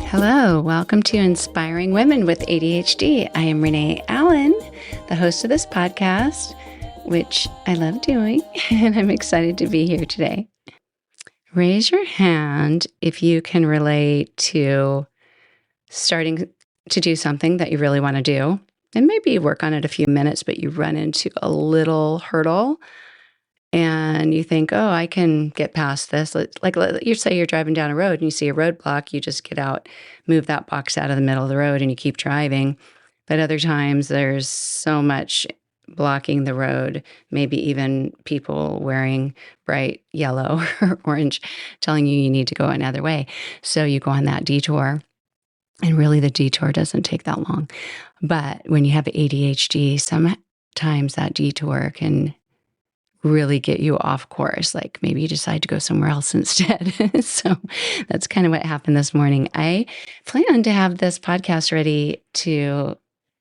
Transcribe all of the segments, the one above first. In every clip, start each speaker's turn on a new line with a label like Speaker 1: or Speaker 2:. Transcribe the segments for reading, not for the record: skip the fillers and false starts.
Speaker 1: Hello, welcome to Inspiring Women with ADHD. I am Renee Allen, the host of this podcast, which I love doing, and I'm excited to be here today. Raise your hand if you can relate to starting to do something that you really want to do, and maybe you work on it a few minutes, but you run into a little hurdle and you think, oh, I can get past this. Like you say you're driving down a road and you see a roadblock, you just get out, move that box out of the middle of the road and you keep driving. But other times there's so much blocking the road, maybe even people wearing bright yellow or orange telling you need to go another way. So you go on that detour. And really the detour doesn't take that long. But when you have ADHD, sometimes that detour can really get you off course. Like maybe you decide to go somewhere else instead. So that's kind of what happened this morning. I plan to have this podcast ready to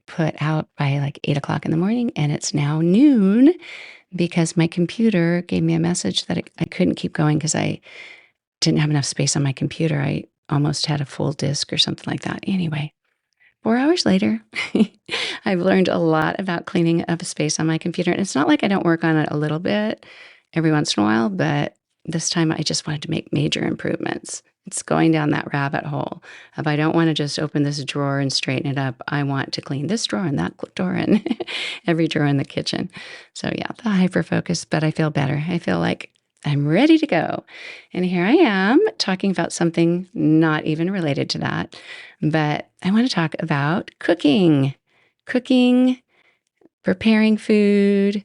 Speaker 1: put out by like 8 o'clock in the morning, and it's now noon because my computer gave me a message that I couldn't keep going because I didn't have enough space on my computer. I almost had a full disk or something like that. Anyway, 4 hours later, I've learned a lot about cleaning up a space on my computer. And it's not like I don't work on it a little bit every once in a while, but this time I just wanted to make major improvements. It's going down that rabbit hole of I don't want to just open this drawer and straighten it up. I want to clean this drawer and that drawer and every drawer in the kitchen. So yeah, the hyper focus, but I feel better. I feel like I'm ready to go. And here I am talking about something not even related to that, but I want to talk about cooking, preparing food,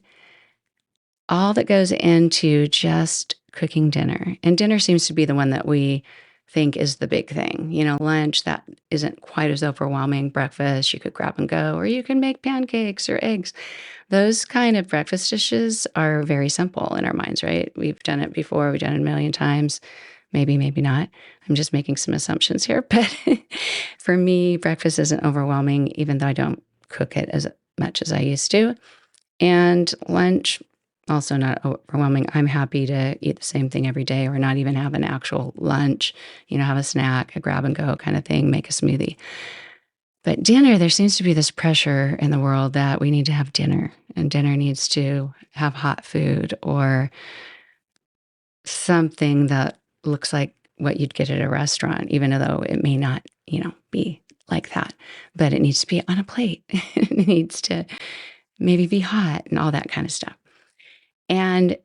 Speaker 1: all that goes into just cooking dinner. And dinner seems to be the one that we think is the big thing. You know, lunch, that isn't quite as overwhelming. Breakfast, you could grab and go, or you can make pancakes or eggs. Those kind of breakfast dishes are very simple in our minds, right? We've done it before. We've done it a million times. Maybe not. I'm just making some assumptions here. But for me, breakfast isn't overwhelming, even though I don't cook it as much as I used to. And lunch, also not overwhelming. I'm happy to eat the same thing every day or not even have an actual lunch, have a snack, a grab and go kind of thing, make a smoothie. But dinner, there seems to be this pressure in the world that we need to have dinner, and dinner needs to have hot food or something that looks like what you'd get at a restaurant, even though it may not, be like that. But it needs to be on a plate. It needs to maybe be hot and all that kind of stuff. And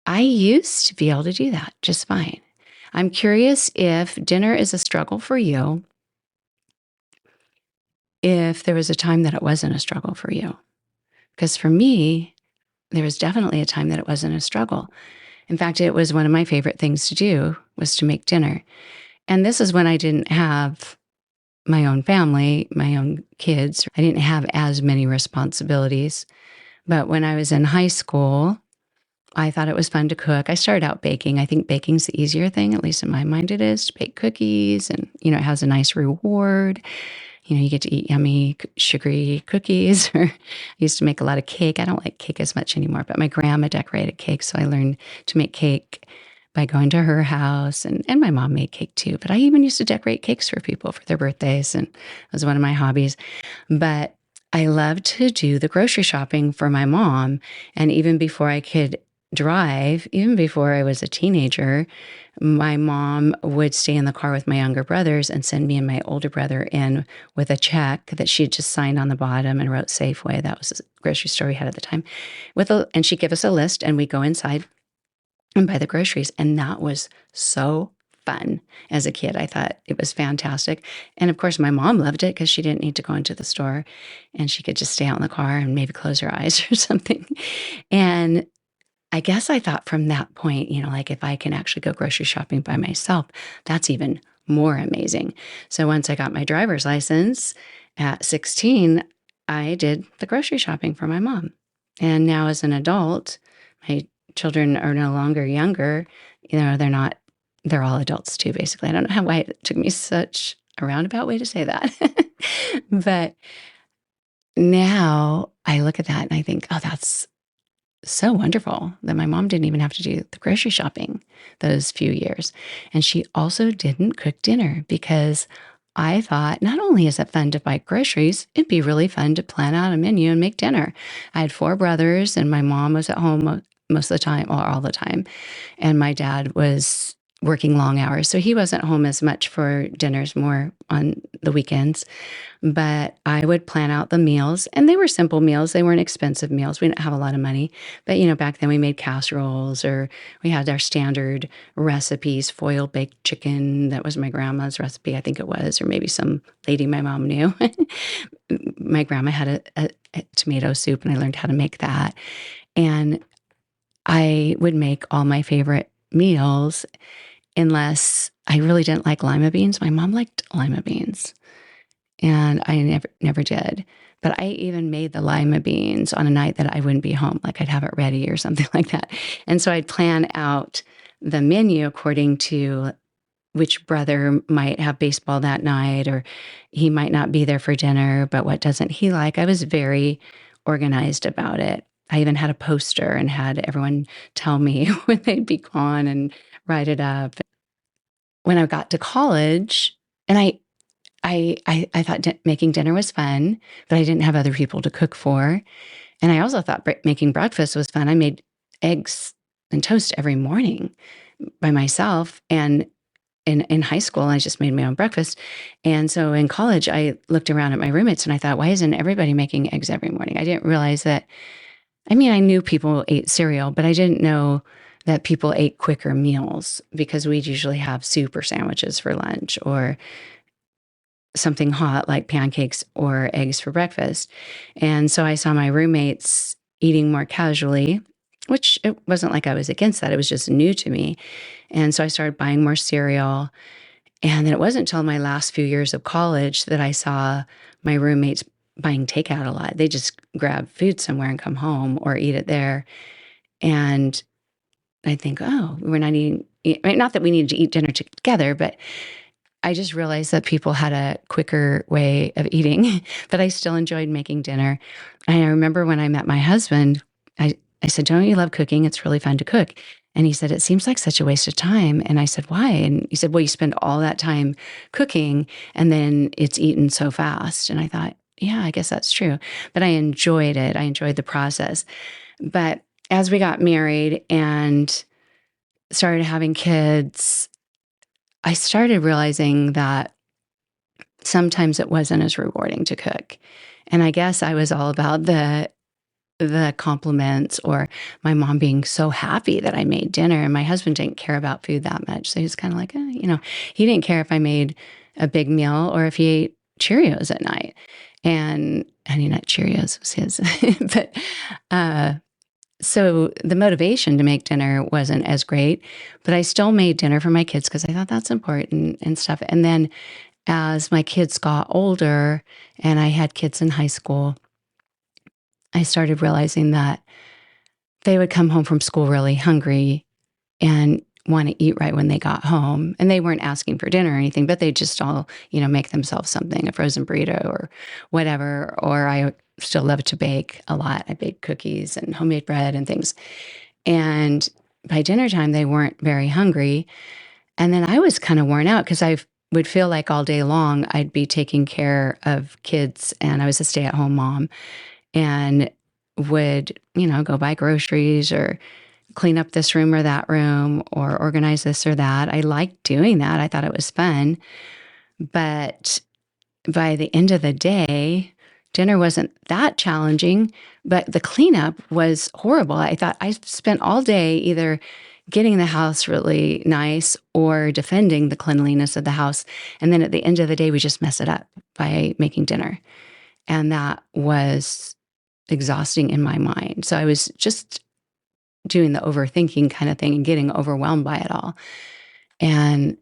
Speaker 1: I used to be able to do that just fine. I'm curious if dinner is a struggle for you, if there was a time that it wasn't a struggle for you. Because for me, there was definitely a time that it wasn't a struggle. In fact, it was one of my favorite things to do was to make dinner. And this is when I didn't have my own family, my own kids. I didn't have as many responsibilities. But when I was in high school, I thought it was fun to cook. I started out baking. I think baking's the easier thing, at least in my mind it is, to bake cookies. And, it has a nice reward. You get to eat yummy, sugary cookies. Or I used to make a lot of cake. I don't like cake as much anymore, but my grandma decorated cake. So I learned to make cake by going to her house. And my mom made cake too. But I even used to decorate cakes for people for their birthdays. And it was one of my hobbies. But I loved to do the grocery shopping for my mom. And even before I could drive, even before I was a teenager, my mom would stay in the car with my younger brothers and send me and my older brother in with a check that she had just signed on the bottom and wrote Safeway. That was the grocery store we had at the time. And she'd give us a list and we'd go inside and buy the groceries. And that was so fun as a kid. I thought it was fantastic. And of course, my mom loved it because she didn't need to go into the store and she could just stay out in the car and maybe close her eyes or something. And I guess I thought from that point, like if I can actually go grocery shopping by myself, that's even more amazing. So once I got my driver's license at 16, I did the grocery shopping for my mom. And now as an adult, my children are no longer younger. They're all adults too, basically. I don't know why it took me such a roundabout way to say that. But now I look at that and I think, oh, that's so wonderful that my mom didn't even have to do the grocery shopping those few years. And she also didn't cook dinner because I thought not only is it fun to buy groceries, it'd be really fun to plan out a menu and make dinner. I had four brothers, and my mom was at home most of the time, or all the time. And my dad was working long hours. So he wasn't home as much for dinners, more on the weekends. But I would plan out the meals, and they were simple meals. They weren't expensive meals. We didn't have a lot of money. But, back then we made casseroles, or we had our standard recipes, foil baked chicken. That was my grandma's recipe, I think it was, or maybe some lady my mom knew. My grandma had a tomato soup, and I learned how to make that. And I would make all my favorite meals unless I really didn't like lima beans. My mom liked lima beans, and I never did. But I even made the lima beans on a night that I wouldn't be home, like I'd have it ready or something like that. And so I'd plan out the menu according to which brother might have baseball that night, or he might not be there for dinner, but what doesn't he like? I was very organized about it. I even had a poster and had everyone tell me when they'd be gone and write it up. When I got to college, and I thought making dinner was fun, but I didn't have other people to cook for. And I also thought making breakfast was fun. I made eggs and toast every morning by myself. And in high school, I just made my own breakfast. And so in college, I looked around at my roommates and I thought, why isn't everybody making eggs every morning? I didn't realize that. I mean, I knew people ate cereal, but I didn't know that people ate quicker meals, because we'd usually have soup or sandwiches for lunch, or something hot like pancakes or eggs for breakfast. And so I saw my roommates eating more casually, which it wasn't like I was against that. It was just new to me. And so I started buying more cereal. And then it wasn't until my last few years of college that I saw my roommates buying takeout a lot. They just grab food somewhere and come home or eat it there. And I think, oh, we're not eating, not that we needed to eat dinner together, but I just realized that people had a quicker way of eating, but I still enjoyed making dinner. And I remember when I met my husband, I said, don't you love cooking? It's really fun to cook. And he said, it seems like such a waste of time. And I said, why? And he said, well, you spend all that time cooking and then it's eaten so fast. And I thought, yeah, I guess that's true. But I enjoyed it. I enjoyed the process. But as we got married and started having kids, I started realizing that sometimes it wasn't as rewarding to cook. And I guess I was all about the compliments, or my mom being so happy that I made dinner. And my husband didn't care about food that much. So he was kind of like, he didn't care if I made a big meal or if he ate Cheerios at night. And Honey Nut Cheerios was his. But so the motivation to make dinner wasn't as great, but I still made dinner for my kids because I thought that's important and stuff. And then as my kids got older and I had kids in high school, I started realizing that they would come home from school really hungry and want to eat right when they got home. And they weren't asking for dinner or anything, but they just all, make themselves something, a frozen burrito or whatever. Or I still love to bake a lot. I bake cookies and homemade bread and things. And by dinner time, they weren't very hungry. And then I was kind of worn out because I would feel like all day long I'd be taking care of kids, and I was a stay-at-home mom, and would, go buy groceries or clean up this room or that room or organize this or that. I liked doing that. I thought it was fun. But by the end of the day, dinner wasn't that challenging, but the cleanup was horrible. I thought I spent all day either getting the house really nice or defending the cleanliness of the house. And then at the end of the day, we just mess it up by making dinner. And that was exhausting in my mind. So I was just doing the overthinking kind of thing and getting overwhelmed by it all, and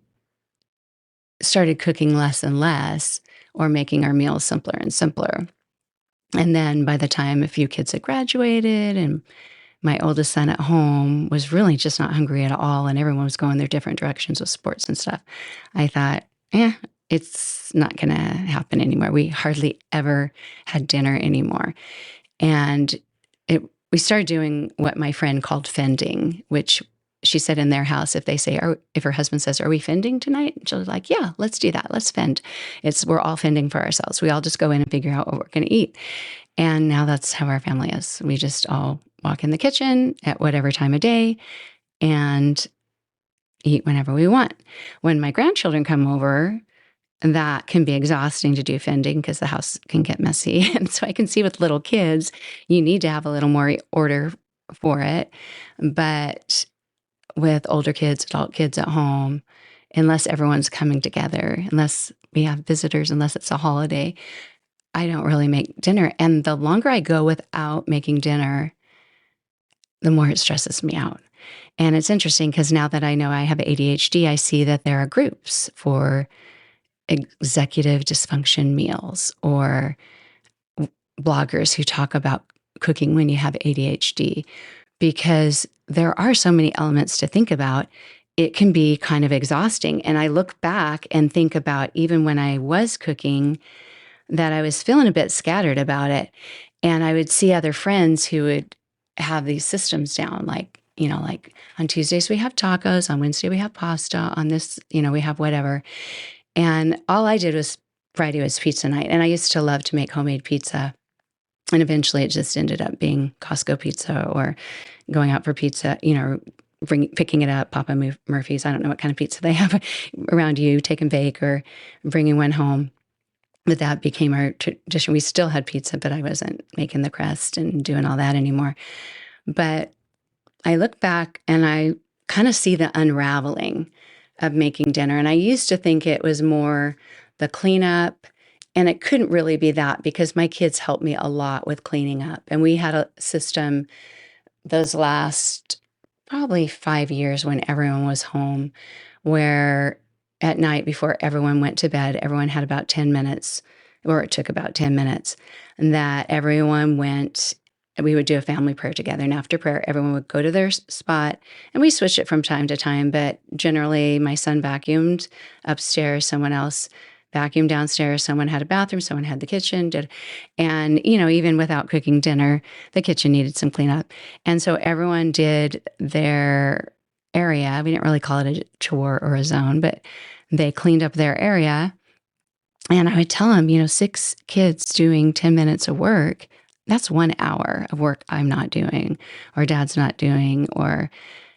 Speaker 1: started cooking less and less, or making our meals simpler and simpler. And then by the time a few kids had graduated and my oldest son at home was really just not hungry at all, and everyone was going their different directions with sports and stuff, I thought, it's not going to happen anymore. We hardly ever had dinner anymore. And we started doing what my friend called fending, which she said in their house, if her husband says, "Are we fending tonight?" She'll be like, "Yeah, let's do that. Let's fend." We're all fending for ourselves. We all just go in and figure out what we're going to eat. And now that's how our family is. We just all walk in the kitchen at whatever time of day and eat whenever we want. When my grandchildren come over, that can be exhausting to do fending because the house can get messy. And so I can see with little kids, you need to have a little more order for it. But with older kids, adult kids at home, unless everyone's coming together, unless we have visitors, unless it's a holiday, I don't really make dinner. And the longer I go without making dinner, the more it stresses me out. And it's interesting because now that I know I have ADHD, I see that there are groups for executive dysfunction meals or bloggers who talk about cooking when you have ADHD, because there are so many elements to think about. It can be kind of exhausting. And I look back and think about even when I was cooking, that I was feeling a bit scattered about it. And I would see other friends who would have these systems down, like on Tuesdays we have tacos, on Wednesday we have pasta, on this, we have whatever. And all I did was Friday was pizza night. And I used to love to make homemade pizza. And eventually it just ended up being Costco pizza or going out for pizza, picking it up, Papa Murphy's. I don't know what kind of pizza they have around you, take and bake, or bringing one home. But that became our tradition. We still had pizza, but I wasn't making the crust and doing all that anymore. But I look back and I kind of see the unraveling of making dinner. And I used to think it was more the cleanup, and it couldn't really be that because my kids helped me a lot with cleaning up. And we had a system those last probably 5 years when everyone was home, where at night before everyone went to bed, everyone had about 10 minutes, or it took about 10 minutes, and that everyone went. We would do a family prayer together. And after prayer, everyone would go to their spot. And we switched it from time to time. But generally, my son vacuumed upstairs. Someone else vacuumed downstairs. Someone had a bathroom. Someone had the kitchen. And, even without cooking dinner, the kitchen needed some cleanup. And so everyone did their area. We didn't really call it a chore or a zone, but they cleaned up their area. And I would tell them, 6 kids doing 10 minutes of work, that's 1 hour of work I'm not doing, or Dad's not doing, or,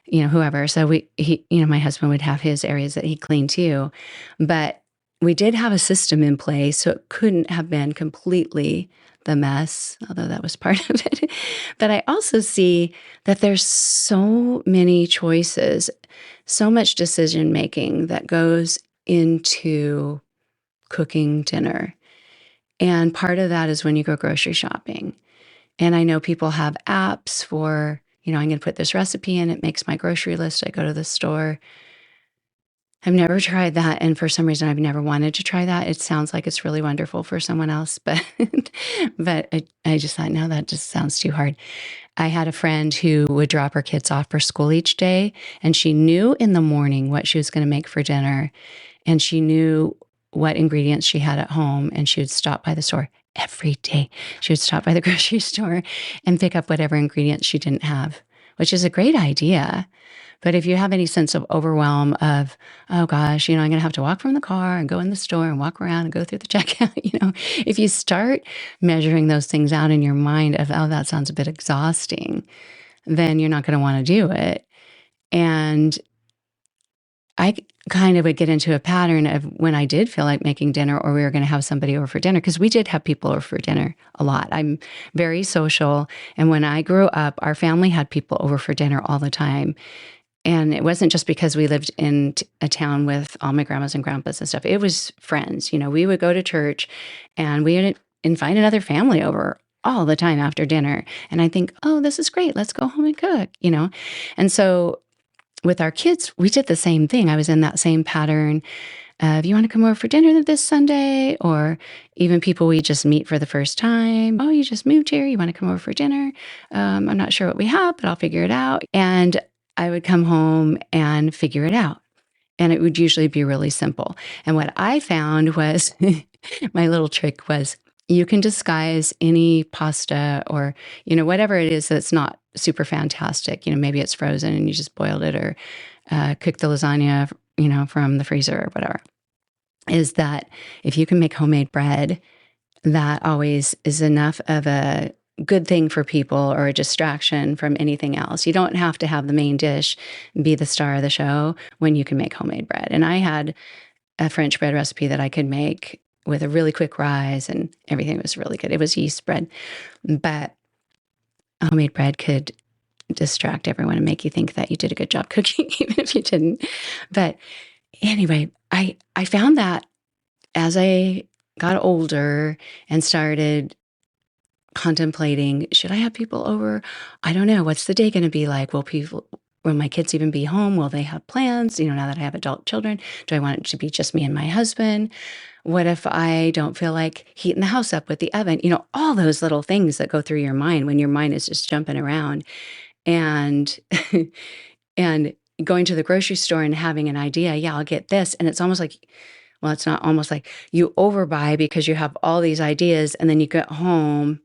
Speaker 1: whoever. So my husband would have his areas that he cleaned too. But we did have a system in place, so it couldn't have been completely the mess, although that was part of it. But I also see that there's so many choices, so much decision making that goes into cooking dinner. And part of that is when you go grocery shopping. And I know people have apps for, I'm going to put this recipe in, it makes my grocery list. I go to the store. I've never tried that. And for some reason, I've never wanted to try that. It sounds like it's really wonderful for someone else, but I just thought, no, that just sounds too hard. I had a friend who would drop her kids off for school each day, and she knew in the morning what she was going to make for dinner. And she knew what ingredients she had at home, and she would stop by the store every day. She would stop by the grocery store and pick up whatever ingredients she didn't have, which is a great idea. But if you have any sense of overwhelm of, oh gosh, I'm going to have to walk from the car and go in the store and walk around and go through the checkout, if you start measuring those things out in your mind of, oh, that sounds a bit exhausting, then you're not going to want to do it. And I kind of would get into a pattern of when I did feel like making dinner, or we were going to have somebody over for dinner, because we did have people over for dinner a lot. I'm very social. And when I grew up, our family had people over for dinner all the time. And it wasn't just because we lived in a town with all my grandmas and grandpas and stuff. It was friends. We would go to church and we would invite another family over all the time after dinner. And I think, oh, this is great. Let's go home and cook, And so with our kids, we did the same thing. I was in that same pattern of, you want to come over for dinner this Sunday? Or even people we just meet for the first time. Oh, you just moved here. You want to come over for dinner? I'm not sure what we have, but I'll figure it out. And I would come home and figure it out. And it would usually be really simple. And what I found was my little trick was you can disguise any pasta or, whatever it is that's not super fantastic. Maybe it's frozen and you just boiled it, or cooked the lasagna, from the freezer or whatever. Is that if you can make homemade bread, that always is enough of a good thing for people, or a distraction from anything else. You don't have to have the main dish be the star of the show when you can make homemade bread. And I had a French bread recipe that I could make with a really quick rise, and everything was really good. It was yeast bread, but homemade bread could distract everyone and make you think that you did a good job cooking, even if you didn't. But anyway, I found that as I got older and started contemplating, should I have people over? I don't know. What's the day going to be like? Will my kids even be home? Will they have plans? Now that I have adult children, do I want it to be just me and my husband? What if I don't feel like heating the house up with the oven? All those little things that go through your mind when your mind is just jumping around. And and going to the grocery store and having an idea, yeah, I'll get this. And it's almost like, well, it's not almost like you overbuy because you have all these ideas, and then you get home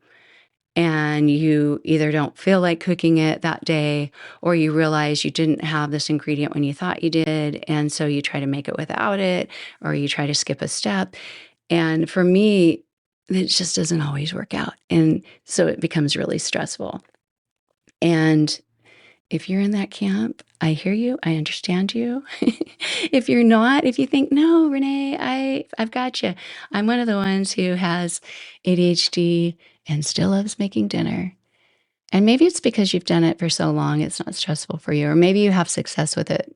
Speaker 1: and you either don't feel like cooking it that day, or you realize you didn't have this ingredient when you thought you did. And so you try to make it without it, or you try to skip a step. And for me, it just doesn't always work out. And so it becomes really stressful. And if you're in that camp, I hear you. I understand you. If you're not, if you think, no, Renee, I've got you. I'm one of the ones who has ADHD and still loves making dinner. And maybe it's because you've done it for so long, it's not stressful for you. Or maybe you have success with it,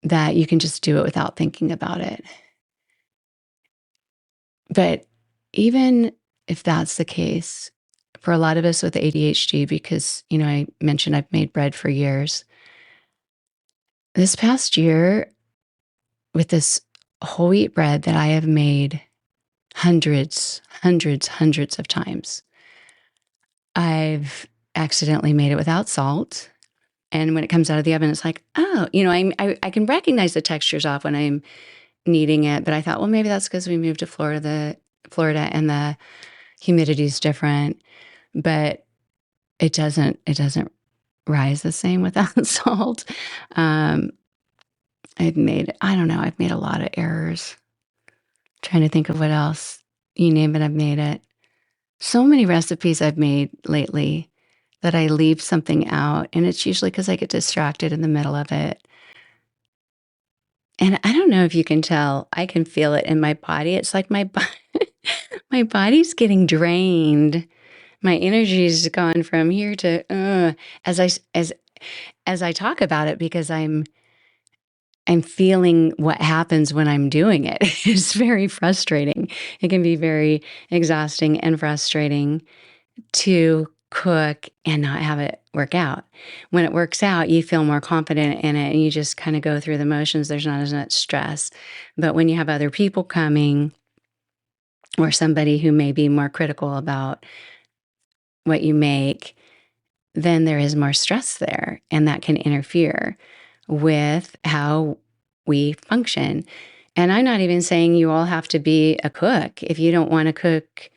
Speaker 1: that you can just do it without thinking about it. But even if that's the case, for a lot of us with ADHD, because, I mentioned I've made bread for years. This past year, with this whole wheat bread that I have made hundreds of times, I've accidentally made it without salt. And when it comes out of the oven, it's like, oh, I can recognize the textures off when I'm kneading it. But I thought, well, maybe that's because we moved to Florida and the humidity is different. But it doesn't rise the same without salt. I've made a lot of errors. Trying to think of what else. You name it, I've made it. So many recipes I've made lately that I leave something out, and it's usually because I get distracted in the middle of it. And I don't know if you can tell, I can feel it in my body. It's like my body's getting drained. My energy's gone from here to as I talk about it, because I'm feeling what happens when I'm doing it. It's very frustrating. It can be very exhausting and frustrating to cook and not have it work out. When it works out, you feel more confident in it, and you just kind of go through the motions. There's not as much stress. But when you have other people coming, or somebody who may be more critical about what you make, then there is more stress there, and that can interfere with how we function. And I'm not even saying you all have to be a cook. If you don't want to cook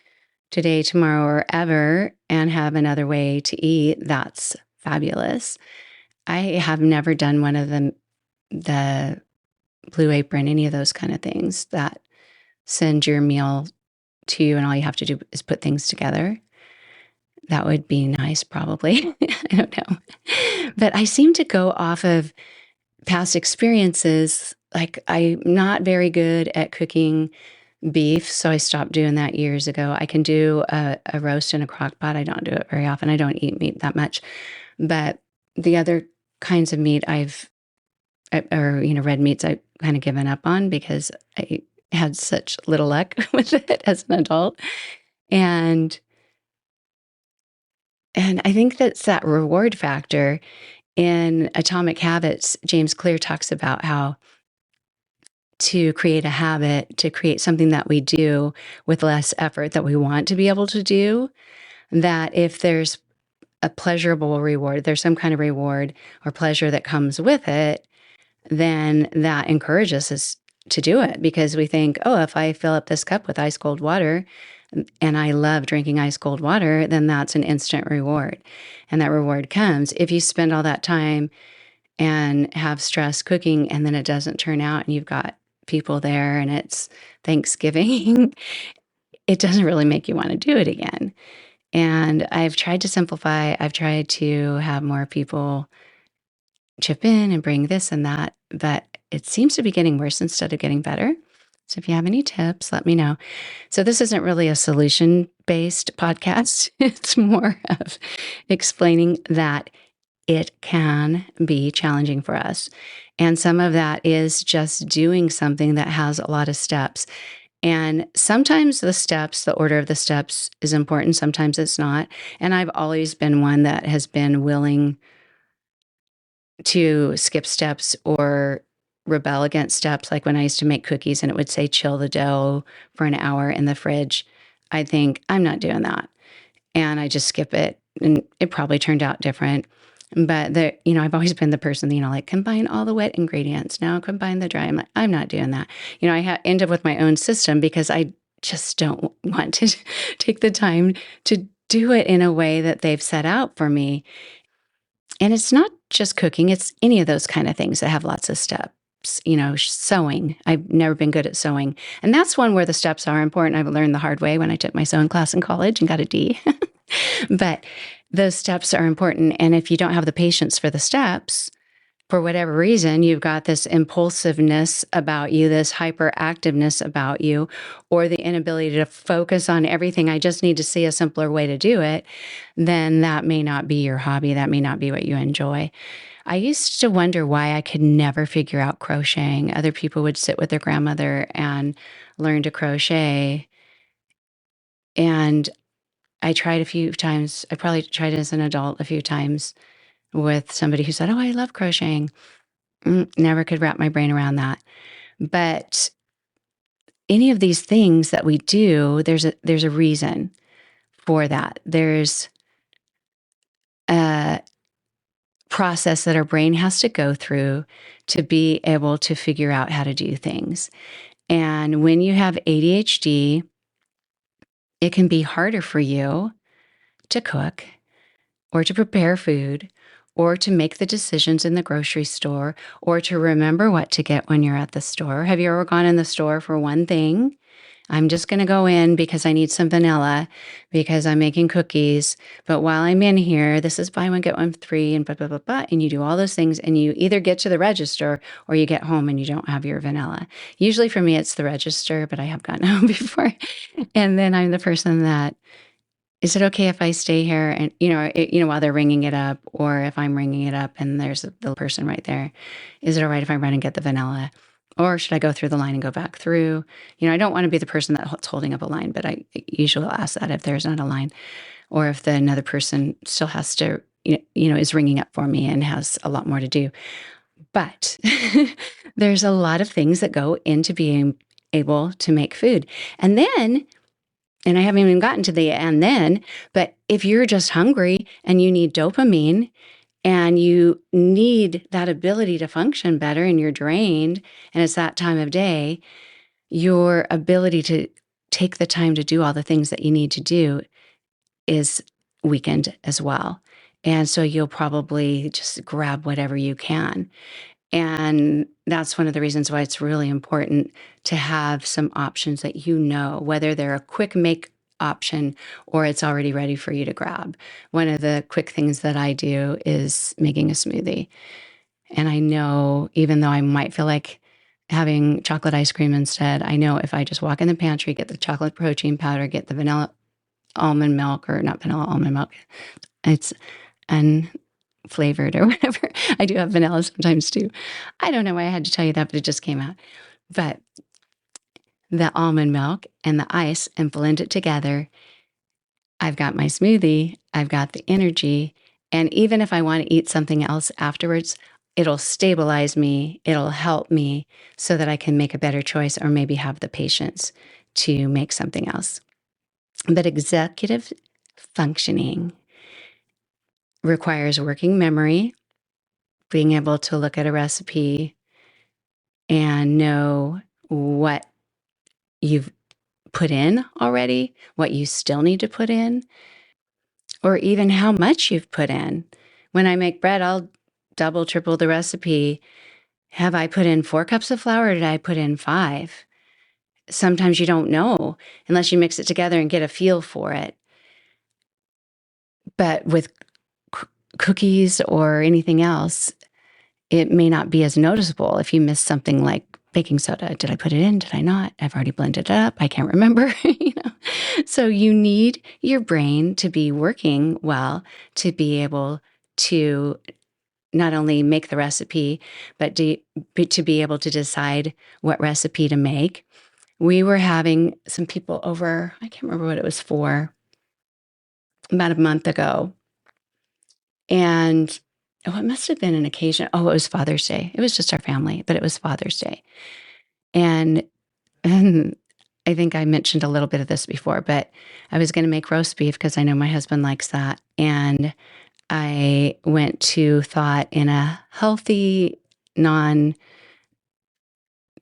Speaker 1: today, tomorrow, or ever, and have another way to eat, that's fabulous. I have never done one of the Blue Apron, any of those kind of things that send your meal to you and all you have to do is put things together. That would be nice, probably. I don't know. But I seem to go off of past experiences. Like, I'm not very good at cooking beef, so I stopped doing that years ago. I can do a roast in a crock pot. I don't do it very often. I don't eat meat that much. But the other kinds of meat red meats, I've kind of given up on because I had such little luck with it as an adult. And I think that's that reward factor. In Atomic Habits, James Clear talks about how to create a habit, to create something that we do with less effort that we want to be able to do, that if there's a pleasurable reward, there's some kind of reward or pleasure that comes with it, then that encourages us to do it, because we think, oh, if I fill up this cup with ice cold water, and I love drinking ice cold water, then that's an instant reward. And that reward comes if you spend all that time and have stress cooking, and then it doesn't turn out, and you've got people there and it's Thanksgiving. It doesn't really make you want to do it again. And I've tried to simplify. I've tried to have more people chip in and bring this and that, but it seems to be getting worse instead of getting better. So if you have any tips, let me know. So this isn't really a solution-based podcast. It's more of explaining that it can be challenging for us. And some of that is just doing something that has a lot of steps. And sometimes the steps, the order of the steps is important. Sometimes it's not. And I've always been one that has been willing to skip steps or rebel against steps. Like when I used to make cookies and it would say chill the dough for an hour in the fridge, I think I'm not doing that. And I just skip it. And it probably turned out different. But I've always been the person, like combine all the wet ingredients. Now combine the dry. I'm not doing that. I end up with my own system because I just don't want to take the time to do it in a way that they've set out for me. And it's not just cooking, it's any of those kind of things that have lots of steps. Sewing. I've never been good at sewing. And that's one where the steps are important. I've learned the hard way when I took my sewing class in college and got a D. But those steps are important. And if you don't have the patience for the steps, for whatever reason, you've got this impulsiveness about you, this hyperactiveness about you, or the inability to focus on everything. I just need to see a simpler way to do it. Then that may not be your hobby. That may not be what you enjoy. I used to wonder why I could never figure out crocheting. Other people would sit with their grandmother and learn to crochet. And I tried a few times. I probably tried as an adult a few times with somebody who said, oh, I love crocheting. Never could wrap my brain around that. But any of these things that we do, there's a reason for that. There's a process that our brain has to go through to be able to figure out how to do things. And when you have ADHD, it can be harder for you to cook or to prepare food or to make the decisions in the grocery store or to remember what to get when you're at the store. Have you ever gone in the store for one thing? I'm just going to go in because I need some vanilla because I'm making cookies. But while I'm in here, this is buy one, get one free and blah, blah, blah, blah. And you do all those things and you either get to the register or you get home and you don't have your vanilla. Usually for me, it's the register, but I have gotten home before. And then I'm the person that, is it okay if I stay here and, while they're ringing it up, or if I'm ringing it up and there's the person right there, is it all right if I run and get the vanilla? Or should I go through the line and go back through? I don't want to be the person that's holding up a line, but I usually ask that if there's not a line, or if another person still has to, is ringing up for me and has a lot more to do. But there's a lot of things that go into being able to make food. And I haven't even gotten to the and then, but if you're just hungry and you need dopamine and you need that ability to function better and you're drained and it's that time of day, your ability to take the time to do all the things that you need to do is weakened as well. And so you'll probably just grab whatever you can. And that's one of the reasons why it's really important to have some options that whether they're a quick make option or it's already ready for you to grab. One of the quick things that I do is making a smoothie. And I know, even though I might feel like having chocolate ice cream instead, I know if I just walk in the pantry, get the chocolate protein powder, get the vanilla almond milk, or not vanilla almond milk, it's unflavored or whatever. I do have vanilla sometimes too. I don't know why I had to tell you that, but it just came out. But the almond milk and the ice and blend it together. I've got my smoothie, I've got the energy, and even if I want to eat something else afterwards, it'll stabilize me, it'll help me so that I can make a better choice or maybe have the patience to make something else. But executive functioning requires working memory, being able to look at a recipe and know what you've put in already, what you still need to put in, or even how much you've put in. When I make bread, I'll double, triple the recipe. Have I put in 4 cups of flour or did I put in 5? Sometimes you don't know unless you mix it together and get a feel for it. But with cookies or anything else, it may not be as noticeable if you miss something like baking soda. Did I put it in? Did I not? I've already blended it up. I can't remember. So you need your brain to be working well to be able to not only make the recipe, but to be able to decide what recipe to make. We were having some people over, I can't remember what it was for, about a month ago. And it must have been an occasion. Oh, it was Father's Day. It was just our family, but it was Father's Day. And I think I mentioned a little bit of this before, but I was going to make roast beef because I know my husband likes that. And I went to thought in a healthy, non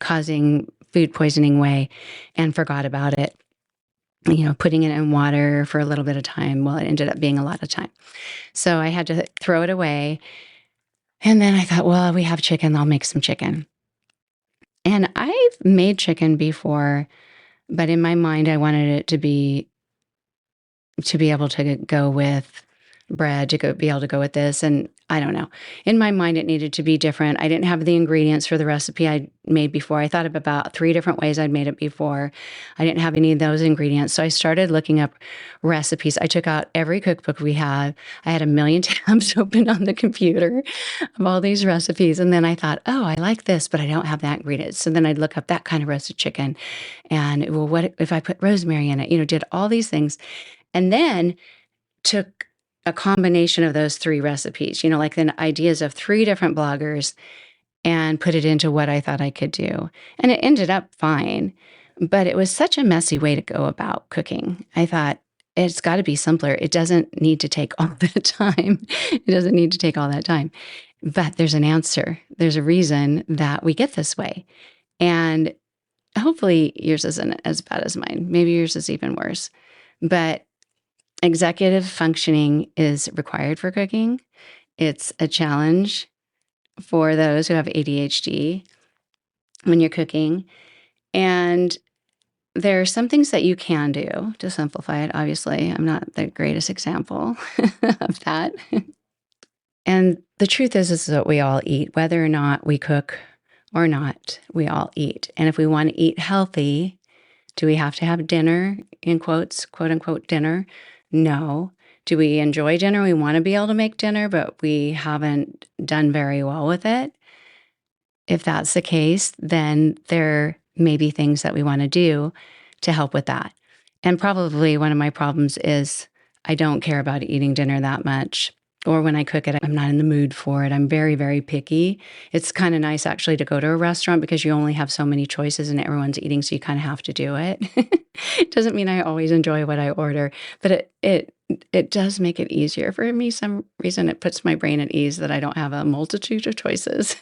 Speaker 1: causing food poisoning way and forgot about it. Putting it in water for a little bit of time. Well, it ended up being a lot of time. So I had to throw it away. And then I thought, well, we have chicken. I'll make some chicken. And I've made chicken before, but in my mind, I wanted it to be able to go with bread, be able to go with this. And I don't know. In my mind, it needed to be different. I didn't have the ingredients for the recipe I'd made before. I thought of about 3 different ways I'd made it before. I didn't have any of those ingredients. So I started looking up recipes. I took out every cookbook we had. I had a million tabs open on the computer of all these recipes. And then I thought, oh, I like this, but I don't have that ingredient. So then I'd look up that kind of roasted chicken. And, well, what if I put rosemary in it? Did all these things. And then took a combination of those 3 recipes, like the ideas of 3 different bloggers, and put it into what I thought I could do. And it ended up fine, but it was such a messy way to go about cooking. I thought, it's got to be simpler. It doesn't need to take all the time. It doesn't need to take all that time. But there's an answer. There's a reason that we get this way. And hopefully yours isn't as bad as mine. Maybe yours is even worse. But executive functioning is required for cooking. It's a challenge for those who have ADHD when you're cooking. And there are some things that you can do to simplify it. Obviously, I'm not the greatest example of that. And the truth is that we all eat, whether or not we cook or not, we all eat. And if we want to eat healthy, do we have to have dinner, in quotes, quote unquote, dinner? No. Do we enjoy dinner? We want to be able to make dinner, but we haven't done very well with it. If that's the case, then there may be things that we want to do to help with that. And probably one of my problems is I don't care about eating dinner that much. Or when I cook it, I'm not in the mood for it. I'm very, very picky. It's kind of nice actually to go to a restaurant because you only have so many choices and everyone's eating, so you kind of have to do it. It doesn't mean I always enjoy what I order, but it does make it easier for me. Some reason it puts my brain at ease that I don't have a multitude of choices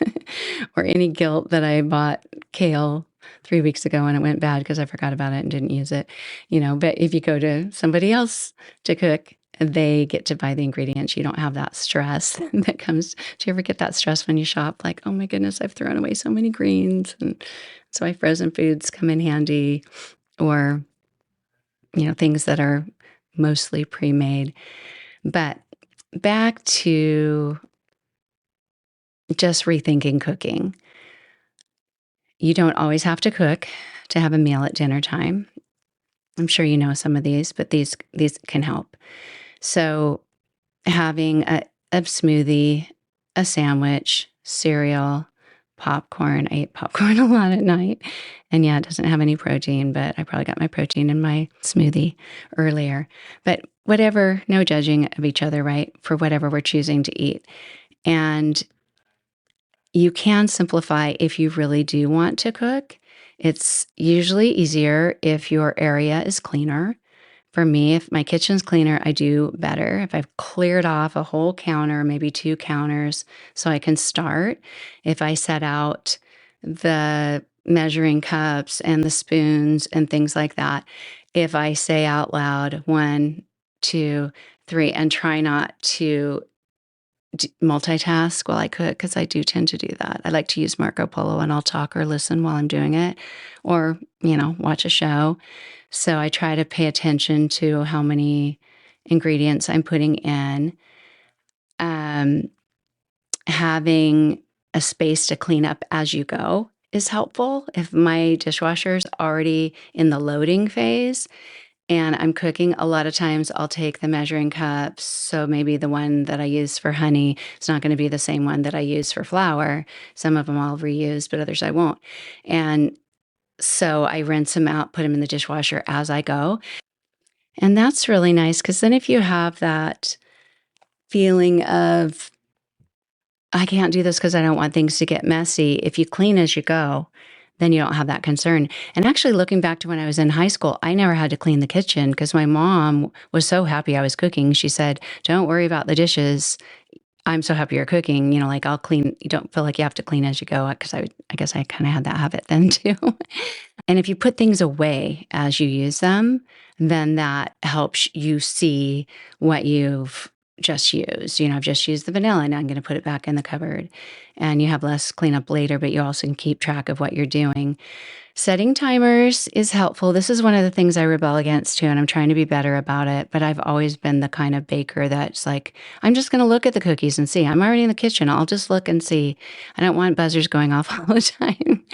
Speaker 1: or any guilt that I bought kale 3 weeks ago and it went bad because I forgot about it and didn't use it. But if you go to somebody else to cook, they get to buy the ingredients. You don't have that stress that comes. Do you ever get that stress when you shop? Like, oh my goodness, I've thrown away so many greens. And so my frozen foods come in handy, or, things that are mostly pre-made. But back to just rethinking cooking. You don't always have to cook to have a meal at dinner time. I'm sure you know some of these, but these can help. So having a smoothie, a sandwich, cereal, popcorn. I eat popcorn a lot at night. And yeah, it doesn't have any protein, but I probably got my protein in my smoothie earlier. But whatever, no judging of each other, right? For whatever we're choosing to eat. And you can simplify if you really do want to cook. It's usually easier if your area is cleaner. For me, if my kitchen's cleaner, I do better. If I've cleared off a whole counter, maybe 2 counters, so I can start. If I set out the measuring cups and the spoons and things like that if I say out loud 1, 2, 3, and try not to multitask while I cook, because I do tend to do that. I like to use Marco Polo and I'll talk or listen while I'm doing it, or, watch a show. So I try to pay attention to how many ingredients I'm putting in. Having a space to clean up as you go is helpful. If my dishwasher's already in the loading phase and I'm cooking, a lot of times I'll take the measuring cups. So maybe the one that I use for honey is not going to be the same one that I use for flour. Some of them I'll reuse, but others I won't. And so I rinse them out, put them in the dishwasher as I go. And that's really nice, because then if you have that feeling of, I can't do this because I don't want things to get messy, if you clean as you go, then you don't have that concern. And actually, looking back to when I was in high school, I never had to clean the kitchen because my mom was so happy I was cooking. She said, "Don't worry about the dishes. I'm so happy you're cooking. Like, I'll clean. You don't feel like you have to clean as you go." Because I guess I kind of had that habit then too. And if you put things away as you use them, then that helps you see what you've just used. I've just used the vanilla and I'm going to put it back in the cupboard. And you have less cleanup later, but you also can keep track of what you're doing. Setting timers is helpful. This is one of the things I rebel against too, and I'm trying to be better about it. But I've always been the kind of baker that's like, I'm just going to look at the cookies and see. I'm already in the kitchen. I'll just look and see. I don't want buzzers going off all the time.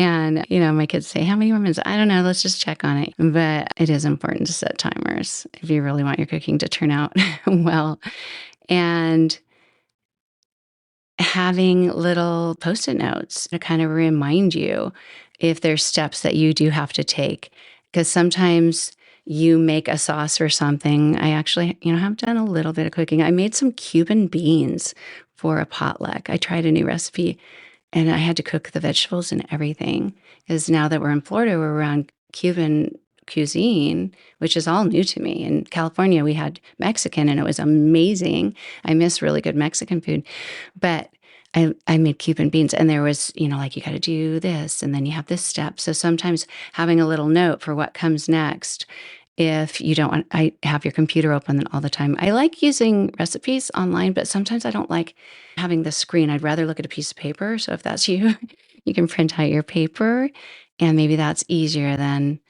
Speaker 1: And, my kids say, "How many more minutes?" I don't know. Let's just check on it. But it is important to set timers if you really want your cooking to turn out well. And having little Post-it notes to kind of remind you if there's steps that you do have to take. Because sometimes you make a sauce or something. I actually, have done a little bit of cooking. I made some Cuban beans for a potluck. I tried a new recipe. And I had to cook the vegetables and everything, because now that we're in Florida, we're around Cuban cuisine, which is all new to me. In California, we had Mexican and it was amazing. I miss really good Mexican food. But I made Cuban beans, and there was, like, you got to do this and then you have this step. So sometimes having a little note for what comes next, if you don't want, I have your computer open all the time. I like using recipes online, but sometimes I don't like having the screen. I'd rather look at a piece of paper. So if that's you, you can print out your paper, and maybe that's easier than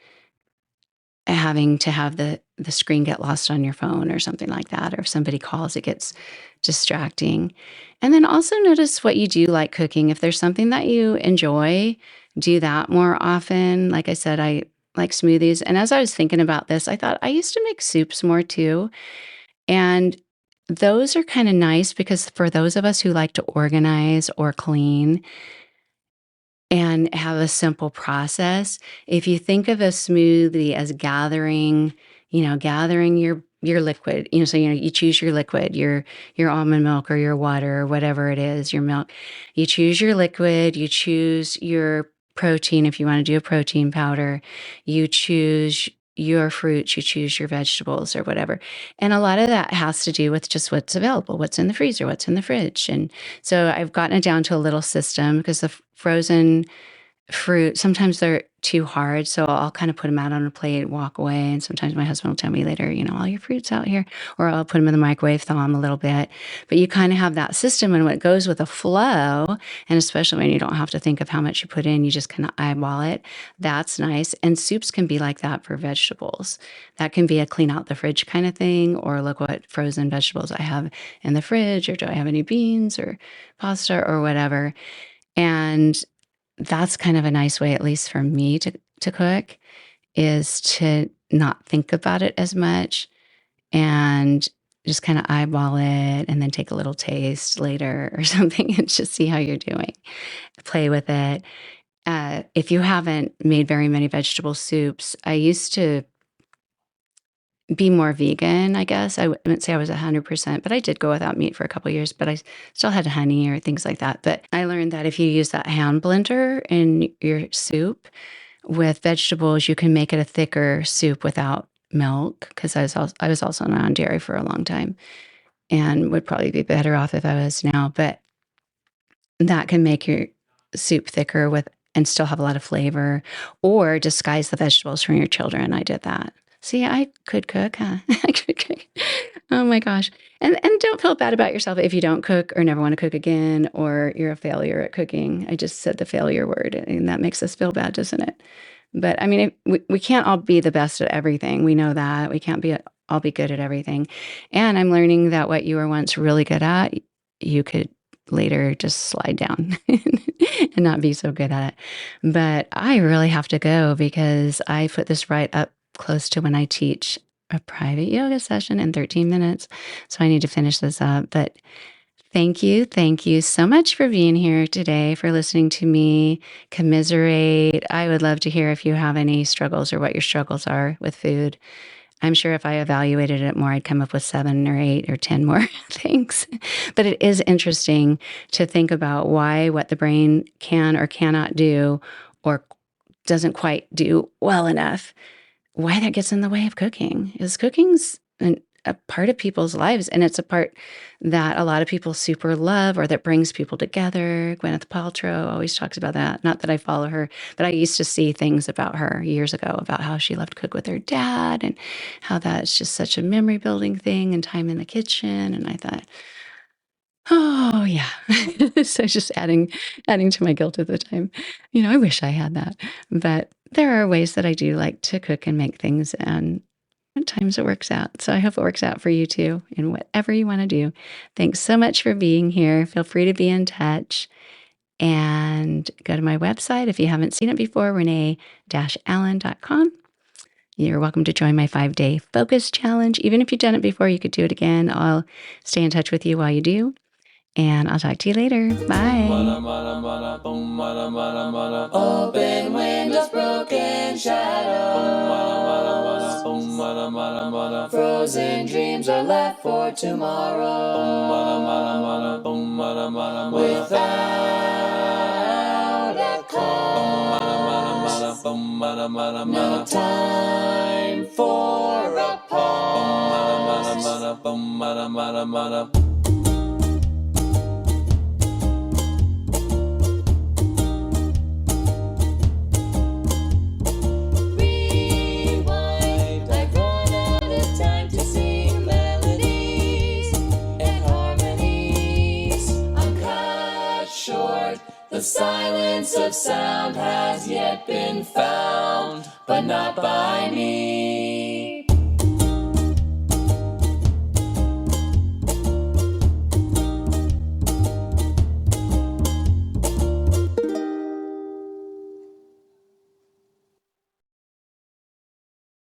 Speaker 1: having to have the screen get lost on your phone or something like that. Or if somebody calls, it gets distracting. And then also notice what you do like cooking. If there's something that you enjoy, do that more often. Like I said, I like smoothies. And as I was thinking about this, I thought I used to make soups more too. And those are kind of nice because for those of us who like to organize or clean and have a simple process, if you think of a smoothie as gathering your liquid, so you choose your liquid, your almond milk or your water or whatever it is, your milk. You choose your liquid, you choose your protein if you want to do a protein powder, you choose your fruits, you choose your vegetables or whatever. And a lot of that has to do with just what's available, what's in the freezer, what's in the fridge. And so I've gotten it down to a little system, because the frozen fruit, sometimes they're too hard. So I'll kind of put them out on a plate, walk away. And sometimes my husband will tell me later, all your fruit's out here, or I'll put them in the microwave, thaw them a little bit. But you kind of have that system, and what goes with a flow, and especially when you don't have to think of how much you put in, you just kind of eyeball it. That's nice. And soups can be like that for vegetables. That can be a clean out the fridge kind of thing, or look what frozen vegetables I have in the fridge, or do I have any beans or pasta or whatever. And that's kind of a nice way, at least for me, to cook, is to not think about it as much and just kind of eyeball it, and then take a little taste later or something and just see how you're doing. Play with it. If you haven't made very many vegetable soups, I used to be more vegan, I guess. I wouldn't say I was 100%, but I did go without meat for a couple of years, but I still had honey or things like that. But I learned that if you use that hand blender in your soup with vegetables, you can make it a thicker soup without milk, because I was also non-dairy for a long time and would probably be better off if I was now. But that can make soup thicker and still have a lot of flavor, or disguise the vegetables from your children. I did that. See, I could cook, huh? I could cook. Oh my gosh. And don't feel bad about yourself if you don't cook or never want to cook again, or you're a failure at cooking. I just said the failure word, and that makes us feel bad, doesn't it? But I mean, we can't all be the best at everything. We know that. We can't all be good at everything. And I'm learning that what you were once really good at, you could later just slide down and not be so good at it. But I really have to go because I put this right up close to when I teach a private yoga session in 13 minutes. So I need to finish this up. But thank you. Thank you so much for being here today, for listening to me commiserate. I would love to hear if you have any struggles or what your struggles are with food. I'm sure if I evaluated it more, I'd come up with 7 or 8 or 10 more things. But it is interesting to think about why what the brain can or cannot do, or doesn't quite do well enough, why that gets in the way of cooking. Is cooking's a part of people's lives, and it's a part that a lot of people super love, or that brings people together. Gwyneth Paltrow always talks about that. Not that I follow her, but I used to see things about her years ago about how she loved to cook with her dad, and how that's just such a memory building thing, and time in the kitchen. And I thought, oh yeah. So just adding to my guilt at the time. I wish I had that. But there are ways that I do like to cook and make things, and at times it works out. So I hope it works out for you too, in whatever you want to do. Thanks so much for being here. Feel free to be in touch, and go to my website if you haven't seen it before, renee-allen.com. You're welcome to join my 5-day focus challenge. Even if you've done it before, you could do it again. I'll stay in touch with you while you do. And I'll talk to you later. Bye. Open windows, broken shadows. Frozen dreams are left for tomorrow. Without a cause. No time for a pause. The silence of sound has yet been found, but not by me.